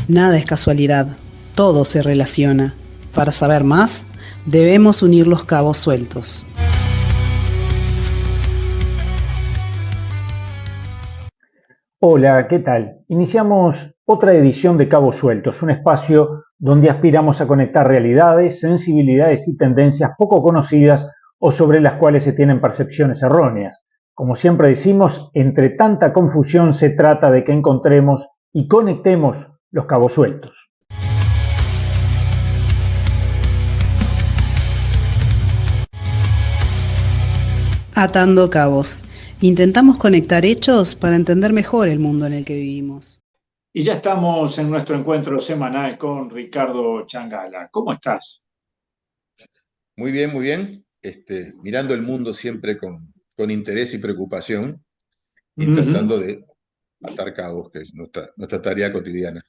Nada es casualidad, todo se relaciona. Para saber más, debemos unir los cabos sueltos. Hola, ¿qué tal? Iniciamos otra edición de Cabos Sueltos, un espacio donde aspiramos a conectar realidades, sensibilidades y tendencias poco conocidas o sobre las cuales se tienen percepciones erróneas. Como siempre decimos, entre tanta confusión se trata de que encontremos y conectemos los cabos sueltos. Atando cabos. Intentamos conectar hechos para entender mejor el mundo en el que vivimos. Y ya estamos en nuestro encuentro semanal con Ricardo Changala. ¿Cómo estás? Muy bien, muy bien. Mirando el mundo siempre con interés y preocupación y tratando de atar cabos, que es nuestra tarea cotidiana.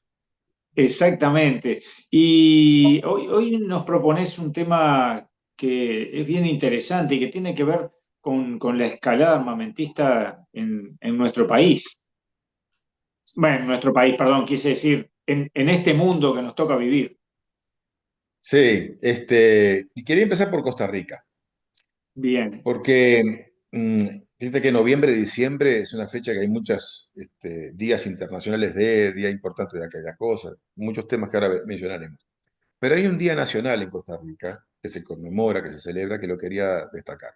Exactamente. Y hoy nos propones un tema que es bien interesante y que tiene que ver con la escalada armamentista en nuestro país. Bueno, en nuestro país, perdón, quise decir, en este mundo que nos toca vivir. Sí, y quería empezar por Costa Rica, Bien. porque fíjate que noviembre, diciembre es una fecha que hay muchos días internacionales día importante de aquella cosa, muchos temas que ahora mencionaremos. Pero hay un día nacional en Costa Rica que se conmemora, que se celebra, que lo quería destacar.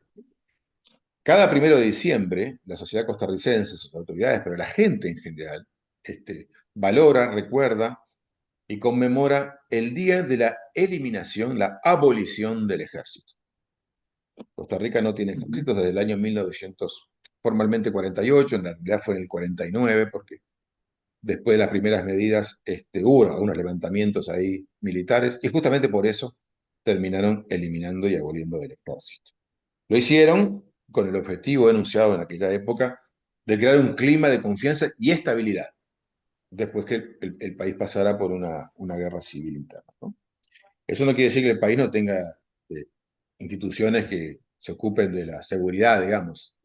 Cada 1 de diciembre, la sociedad costarricense, sus autoridades, pero la gente en general, valora, recuerda y conmemora el día de la eliminación, la abolición del ejército. Costa Rica no tiene ejército desde el año 1900, formalmente 48, en realidad fue en el 49, porque después de las primeras medidas hubo algunos levantamientos ahí militares, y justamente por eso terminaron eliminando y aboliendo del ejército. Lo hicieron con el objetivo enunciado en aquella época de crear un clima de confianza y estabilidad, después que el país pasara por una guerra civil interna, ¿no? Eso no quiere decir que el país no tenga instituciones que se ocupen de la seguridad, digamos,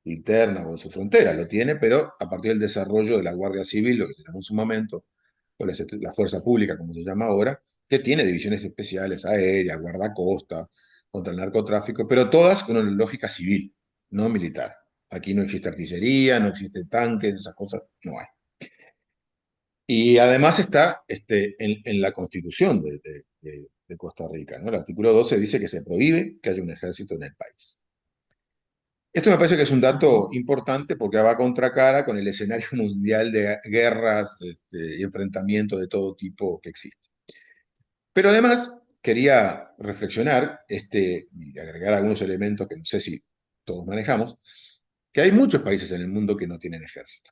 interna o en su frontera, lo tiene, pero a partir del desarrollo de la Guardia Civil, lo que se llamó en su momento, o la Fuerza Pública, como se llama ahora, que tiene divisiones especiales, aérea, guardacosta, contra el narcotráfico, pero todas con una lógica civil, no militar. Aquí no existe artillería, no existen tanques, esas cosas no hay. Y además está en la Constitución de Costa Rica, ¿no? El artículo 12 dice que se prohíbe que haya un ejército en el país. Esto me parece que es un dato importante porque va a contracara con el escenario mundial de guerras y enfrentamientos de todo tipo que existe. Pero además quería reflexionar y agregar algunos elementos que no sé si todos manejamos, que hay muchos países en el mundo que no tienen ejército.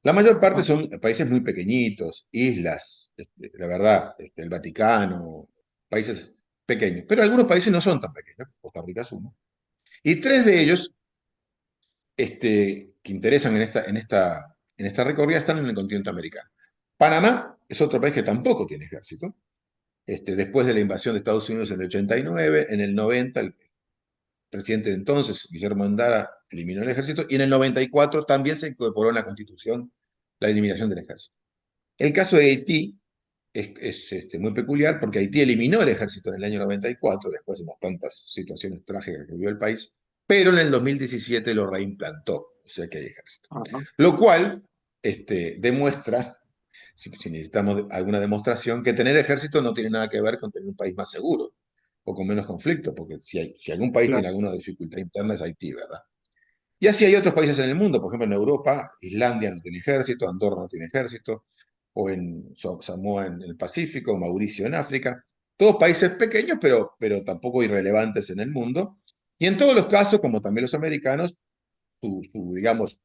La mayor parte son países muy pequeñitos, islas, la verdad, el Vaticano, países pequeños. Pero algunos países no son tan pequeños, Costa Rica es uno. Y tres de ellos que interesan en esta recorrida están en el continente americano. Panamá es otro país que tampoco tiene ejército. Después de la invasión de Estados Unidos en el 89, en el 90 el presidente de entonces, Guillermo Andara, eliminó el ejército, y en el 94 también se incorporó en la Constitución la eliminación del ejército. El caso de Haití es muy peculiar porque Haití eliminó el ejército en el año 94, después de unas tantas situaciones trágicas que vivió el país, pero en el 2017 lo reimplantó, o sea que hay ejército. Lo cual demuestra, si necesitamos alguna demostración, que tener ejército no tiene nada que ver con tener un país más seguro o con menos conflicto, porque si algún país tiene alguna dificultad interna es Haití, ¿verdad? Y así hay otros países en el mundo, por ejemplo en Europa, Islandia no tiene ejército, Andorra no tiene ejército, o en Samoa en el Pacífico, Mauricio en África, todos países pequeños, pero tampoco irrelevantes en el mundo. Y en todos los casos, como también los americanos, digamos,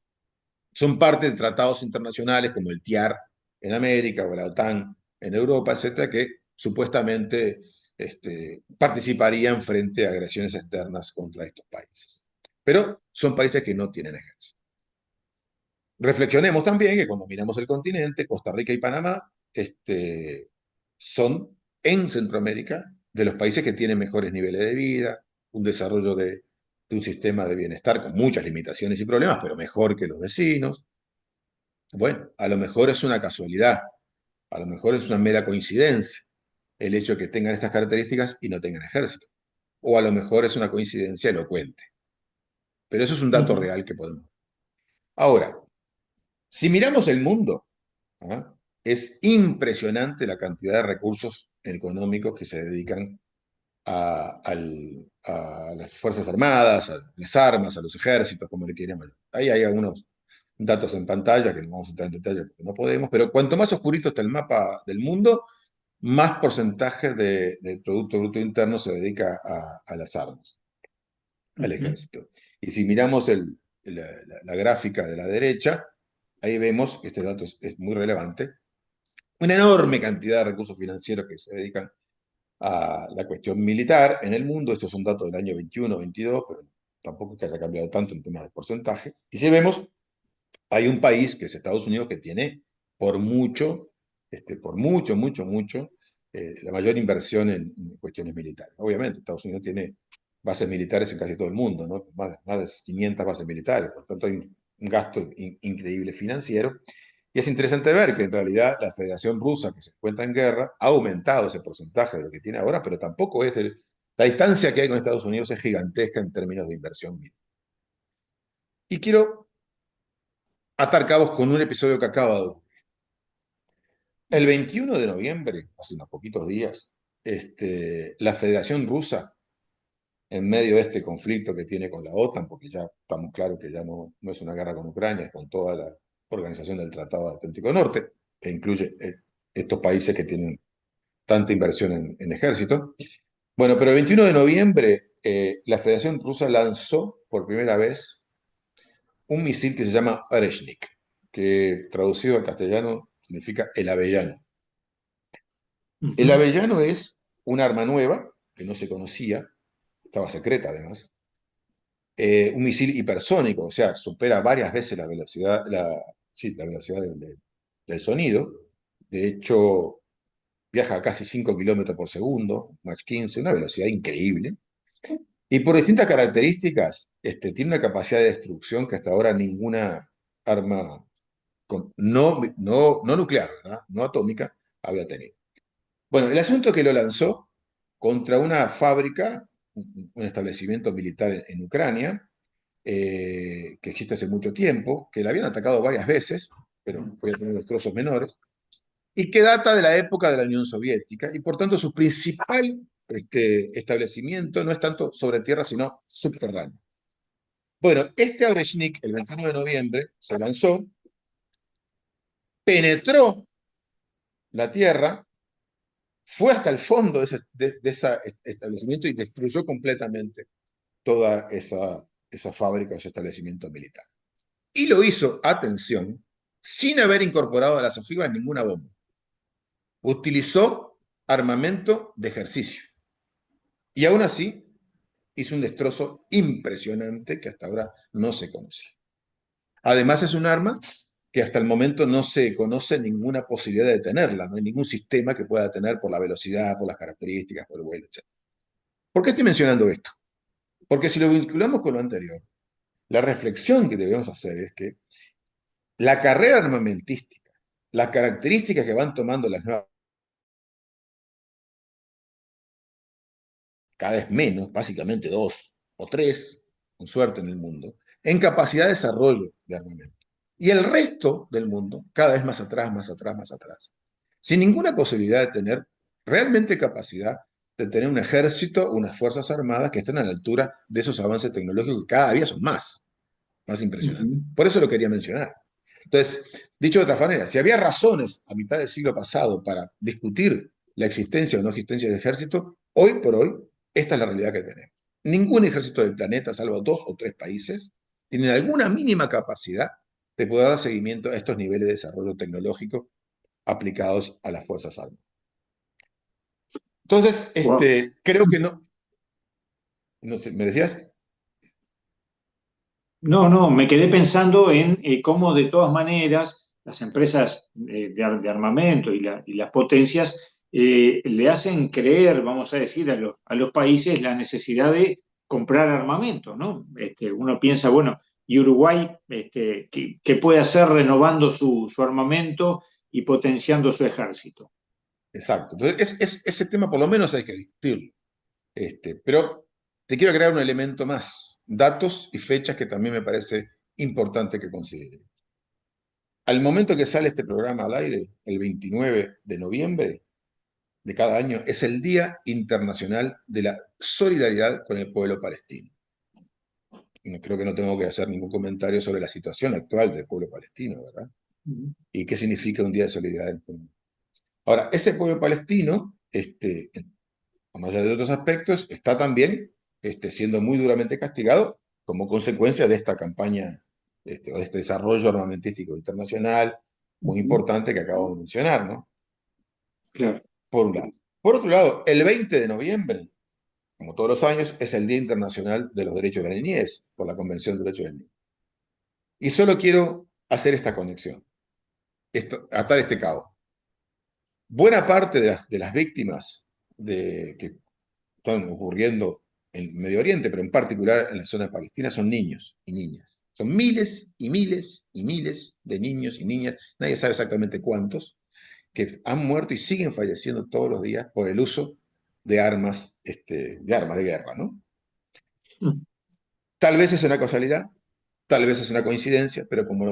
son parte de tratados internacionales como el TIAR en América o la OTAN en Europa, etcétera, que supuestamente participarían frente a agresiones externas contra estos países. Pero son países que no tienen ejército. Reflexionemos también que cuando miramos el continente, Costa Rica y Panamá son en Centroamérica de los países que tienen mejores niveles de vida, un desarrollo de un sistema de bienestar con muchas limitaciones y problemas, pero mejor que los vecinos. Bueno, a lo mejor es una casualidad, A lo mejor es una mera coincidencia el hecho de que tengan estas características y no tengan ejército. O a lo mejor es una coincidencia elocuente. Pero eso es un dato Ujú. real que podemos. Ahora, si miramos el mundo, ¿ah? Es impresionante la cantidad de recursos económicos que se dedican a las Fuerzas Armadas, a las armas, a los ejércitos, como le quieran llamar. Ahí hay algunos datos en pantalla que no vamos a entrar en detalle porque no podemos, pero cuanto más oscurito está el mapa del mundo, más porcentaje del Producto Bruto Interno se dedica a las armas, al Ujú. ejército. Y si miramos la gráfica de la derecha, ahí vemos, este dato es muy relevante, una enorme cantidad de recursos financieros que se dedican a la cuestión militar en el mundo. Estos son datos del año 21-22, pero tampoco es que haya cambiado tanto en temas de porcentaje. Y si vemos, hay un país que es Estados Unidos que tiene por mucho, mucho, la mayor inversión en cuestiones militares. Obviamente, Estados Unidos tiene bases militares en casi todo el mundo, ¿no? Más de 500 bases militares, por tanto hay un gasto increíble financiero. Y es interesante ver que en realidad la Federación Rusa, que se encuentra en guerra, ha aumentado ese porcentaje de lo que tiene ahora, pero tampoco es la distancia que hay con Estados Unidos es gigantesca en términos de inversión militar. Y quiero atar cabos con un episodio que acaba de ocurrir. El 21 de noviembre, hace unos poquitos días, la Federación Rusa, en medio de este conflicto que tiene con la OTAN, porque ya estamos claros que ya no es una guerra con Ucrania, es con toda la organización del Tratado Atlántico Norte, que incluye estos países que tienen tanta inversión en ejército. Bueno, pero el 21 de noviembre la Federación Rusa lanzó por primera vez un misil que se llama Oreshnik, que traducido al castellano significa el avellano. El Ujú. avellano es un arma nueva que no se conocía, estaba secreta además, un misil hipersónico, o sea, supera varias veces la velocidad, sí, la velocidad del sonido. De hecho, viaja a casi 5 kilómetros por segundo, Mach 15, una velocidad increíble. Y por distintas características, tiene una capacidad de destrucción que hasta ahora ninguna arma no nuclear, ¿verdad? No atómica, había tenido. Bueno, el asunto es que lo lanzó contra una fábrica, un establecimiento militar en Ucrania, que existe hace mucho tiempo, que la habían atacado varias veces, pero podía tener destrozos menores, y que data de la época de la Unión Soviética, y por tanto su principal establecimiento no es tanto sobre tierra, sino subterráneo. Bueno, este Oreshnik, el 21 de noviembre, se lanzó, penetró la tierra, fue hasta el fondo de ese establecimiento y destruyó completamente toda esa fábrica, ese establecimiento militar. Y lo hizo, atención, sin haber incorporado a las ojivas ninguna bomba. Utilizó armamento de ejercicio. Y aún así hizo un destrozo impresionante que hasta ahora no se conocía. Además es un arma que hasta el momento no se conoce ninguna posibilidad de detenerla, no hay ningún sistema que pueda detener por la velocidad, por las características, por el vuelo, etc. ¿Por qué estoy mencionando esto? Porque si lo vinculamos con lo anterior, la reflexión que debemos hacer es que la carrera armamentística, las características que van tomando las nuevas, cada vez menos, básicamente 2 o 3, con suerte en el mundo, en capacidad de desarrollo de armamento. Y el resto del mundo, cada vez más atrás, más atrás, más atrás. Sin ninguna posibilidad de tener realmente capacidad de tener un ejército, unas fuerzas armadas que estén a la altura de esos avances tecnológicos que cada día son más impresionantes. Ujú. Por eso lo quería mencionar. Entonces, dicho de otra manera, si había razones a mitad del siglo pasado para discutir la existencia o no existencia del ejército, hoy por hoy, esta es la realidad que tenemos. Ningún ejército del planeta, salvo 2 o 3 países, tiene alguna mínima capacidad de poder dar seguimiento a estos niveles de desarrollo tecnológico aplicados a las Fuerzas Armadas. Entonces, Wow. creo que no sé, ¿me decías? No, no, me quedé pensando en cómo de todas maneras las empresas de armamento y las potencias le hacen creer, vamos a decir, a los países la necesidad de comprar armamento, ¿no? Uno piensa, bueno, ¿y Uruguay qué puede hacer renovando su armamento? y potenciando su ejército. Exacto. Entonces, ese tema por lo menos hay que discutirlo. Pero te quiero agregar un elemento más, datos y fechas que también me parece importante que consideren. Al momento que sale este programa al aire, el 29 de noviembre de cada año, es el Día Internacional de la Solidaridad con el Pueblo Palestino. Creo que no tengo que hacer ningún comentario sobre la situación actual del pueblo palestino, ¿verdad? Y qué significa un día de solidaridad en este momento. Ahora, ese pueblo palestino, más allá de otros aspectos, está también siendo muy duramente castigado como consecuencia de esta campaña o de este desarrollo armamentístico internacional muy importante que acabo de mencionar, ¿no? Claro. Por un lado. Por otro lado, el 20 de noviembre, como todos los años, es el Día Internacional de los Derechos de la Niñez, por la Convención de Derechos del Niño. Y solo quiero hacer esta conexión, atar este cabo. Buena parte de las víctimas que están ocurriendo en Medio Oriente, pero en particular en la zona palestina, son niños y niñas. Son miles y miles y miles de niños y niñas, nadie sabe exactamente cuántos, que han muerto y siguen falleciendo todos los días por el uso de armas de guerra, ¿no? Tal vez es una casualidad, tal vez es una coincidencia, pero como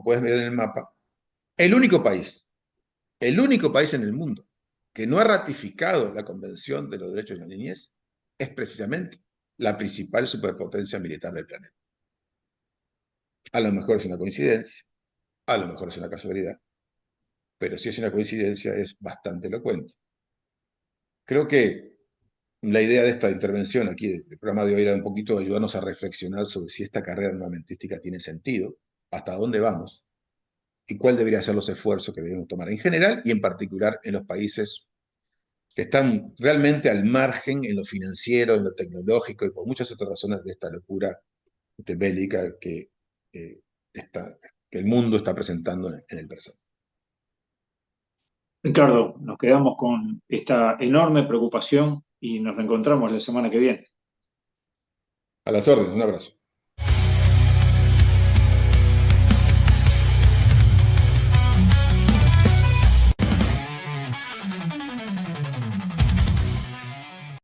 puedes mirar en el mapa, el único país en el mundo que no ha ratificado la Convención de los Derechos de la Niñez es precisamente la principal superpotencia militar del planeta. A lo mejor es una coincidencia, a lo mejor es una casualidad, pero si es una coincidencia es bastante elocuente. Creo que la idea de esta intervención aquí del programa de hoy era un poquito ayudarnos a reflexionar sobre si esta carrera armamentística tiene sentido, hasta dónde vamos y cuál deberían ser los esfuerzos que debemos tomar en general y en particular en los países que están realmente al margen en lo financiero, en lo tecnológico y por muchas otras razones de esta locura bélica que el mundo está presentando en el presente. Ricardo, nos quedamos con esta enorme preocupación y nos reencontramos la semana que viene. A las órdenes, un abrazo.